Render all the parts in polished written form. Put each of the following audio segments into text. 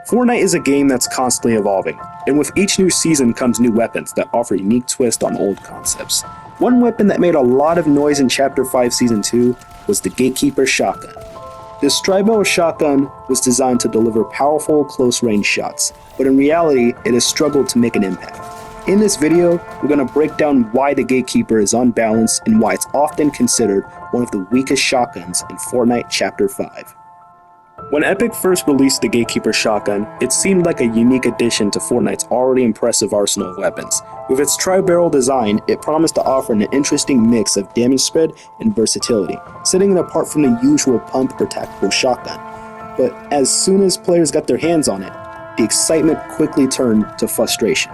Fortnite is a game that's constantly evolving, and with each new season comes new weapons that offer a unique twist on old concepts. One weapon that made a lot of noise in Chapter 5 Season 2 was the Gatekeeper shotgun. This tri-barrel shotgun was designed to deliver powerful close-range shots, but in reality, it has struggled to make an impact. In this video, we're going to break down why the Gatekeeper is unbalanced and why it's often considered one of the weakest shotguns in Fortnite Chapter 5. When Epic first released the Gatekeeper shotgun, it seemed like a unique addition to Fortnite's already impressive arsenal of weapons. With its tri-barrel design, it promised to offer an interesting mix of damage spread and versatility, setting it apart from the usual pump or tactical shotgun. But as soon as players got their hands on it, the excitement quickly turned to frustration.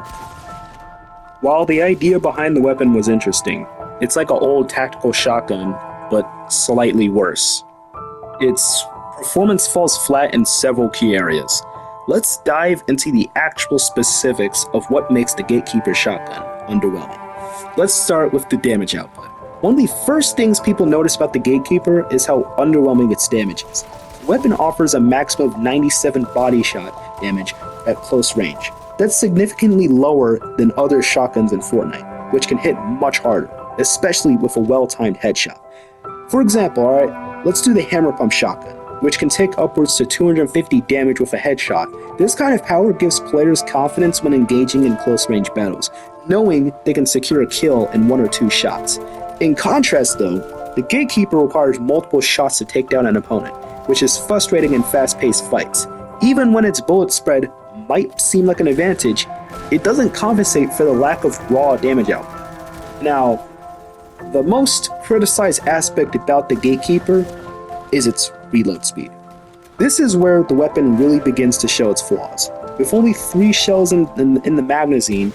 While the idea behind the weapon was interesting, it's like an old tactical shotgun, but slightly worse. Its performance falls flat in several key areas. Let's dive into the actual specifics of what makes the Gatekeeper shotgun underwhelming. Let's start with the damage output. One of the first things people notice about the Gatekeeper is how underwhelming its damage is. The weapon offers a maximum of 97 body shot damage at close range. That's significantly lower than other shotguns in Fortnite, which can hit much harder, especially with a well-timed headshot. For example, alright, let's do the hammer pump shotgun, which can take upwards to 250 damage with a headshot. This kind of power gives players confidence when engaging in close-range battles, knowing they can secure a kill in 1 or 2 shots. In contrast though, the Gatekeeper requires multiple shots to take down an opponent, which is frustrating in fast-paced fights. Even when its bullet spread might seem like an advantage, it doesn't compensate for the lack of raw damage output. Now, the most criticized aspect about the Gatekeeper is its reload speed. This is where the weapon really begins to show its flaws. With only 3 shells in the magazine,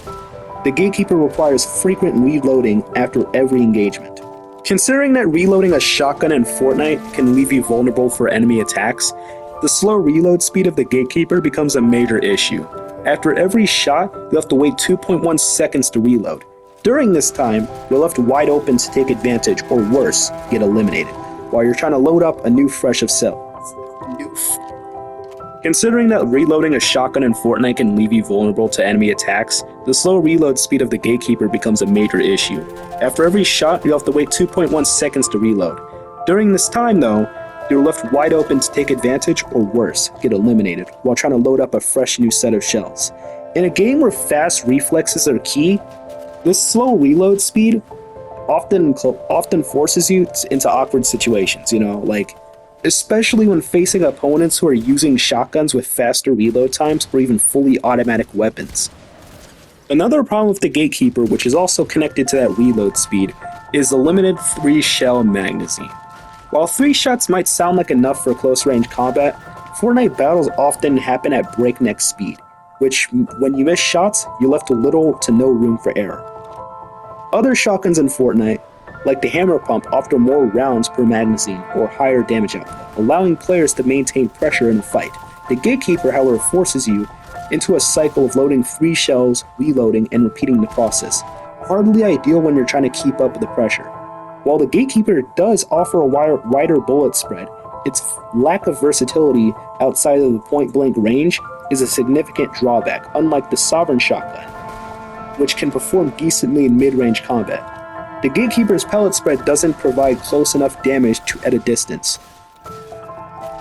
the Gatekeeper requires frequent reloading after every engagement. Considering that reloading a shotgun in Fortnite can leave you vulnerable for enemy attacks, the slow reload speed of the Gatekeeper becomes a major issue. After every shot, you have to wait 2.1 seconds to reload. During this time, you're left wide open to take advantage, or worse, get eliminated, while you're trying to load up a new fresh of cells. Considering that reloading a shotgun in Fortnite can leave you vulnerable to enemy attacks, the slow reload speed of the Gatekeeper becomes a major issue. After every shot, you have to wait 2.1 seconds to reload. During this time though, you're left wide open to take advantage, or worse, get eliminated, while trying to load up a fresh new set of shells. In a game where fast reflexes are key, this slow reload speed often forces you into awkward situations, like especially when facing opponents who are using shotguns with faster reload times or even fully automatic weapons. Another problem with the Gatekeeper, which is also connected to that reload speed, is the limited 3-shell magazine. While 3 shots might sound like enough for close-range combat, Fortnite battles often happen at breakneck speed, which, when you miss shots, you're left with little to no room for error. Other shotguns in Fortnite, like the hammer pump, offer more rounds per magazine or higher damage output, allowing players to maintain pressure in a fight. The Gatekeeper, however, forces you into a cycle of loading 3 shells, reloading, and repeating the process. Hardly ideal when you're trying to keep up with the pressure. While the Gatekeeper does offer a wider bullet spread, its lack of versatility outside of the point-blank range is a significant drawback, unlike the Sovereign shotgun, which can perform decently in mid-range combat. The Gatekeeper's pellet spread doesn't provide close enough damage at a distance.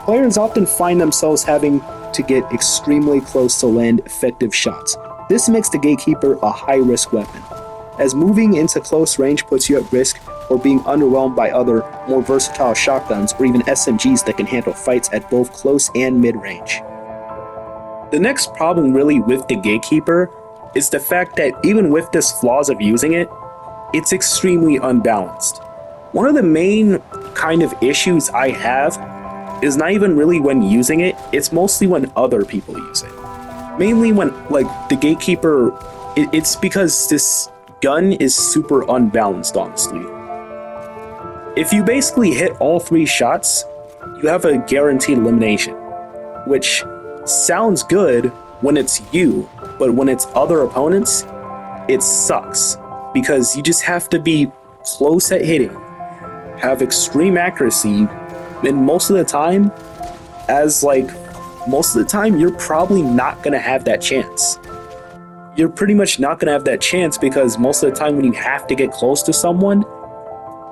Players often find themselves having to get extremely close to land effective shots. This makes the Gatekeeper a high-risk weapon, as moving into close range puts you at risk or being underwhelmed by other, more versatile shotguns or even SMGs that can handle fights at both close and mid-range. The next problem really with the Gatekeeper is the fact that even with this flaws of using it, it's extremely unbalanced. One of the main kind of issues I have is not even really when using it, it's mostly when other people use it. Mainly when, like, the Gatekeeper, it's because this gun is super unbalanced, honestly. If you basically hit all 3 shots, you have a guaranteed elimination, which sounds good when it's you, but when it's other opponents, it sucks, because you just have to be close at hitting, have extreme accuracy, and most of the time, as like most of the time you're probably not going to have that chance. You're pretty much not going to have that chance because most of the time when you have to get close to someone,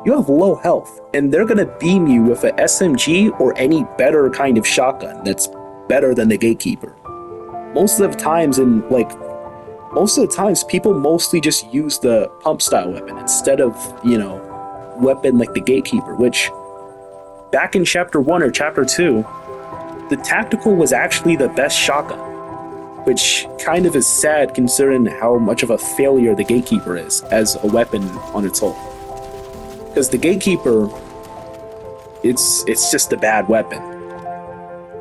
you have low health, and they're going to beam you with a SMG or any better kind of shotgun that's better than the gatekeeper. Most of the times people mostly just use the pump style weapon instead of, weapon like the gatekeeper, which back in chapter 1 or chapter 2, the tactical was actually the best shotgun, which kind of is sad considering how much of a failure the gatekeeper is as a weapon on its own. Because the gatekeeper, it's just a bad weapon.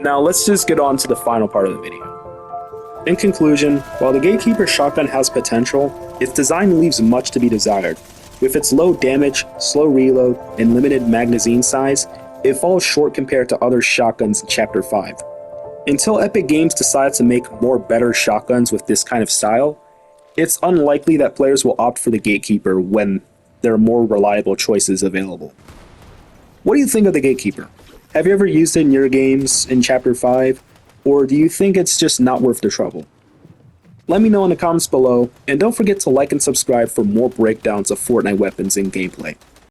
Now let's just get on to the final part of the video. In conclusion, while the gatekeeper shotgun has potential, its design leaves much to be desired. With its low damage, slow reload, and limited magazine size, it falls short compared to other shotguns in chapter 5. Until Epic Games decides to make more better shotguns with this kind of style, it's unlikely that players will opt for the gatekeeper when there are more reliable choices available. What do you think of the gatekeeper? Have you ever used it in your games in chapter 5, or do you think it's just not worth the trouble? Let me know in the comments below, and don't forget to like and subscribe for more breakdowns of Fortnite weapons and gameplay.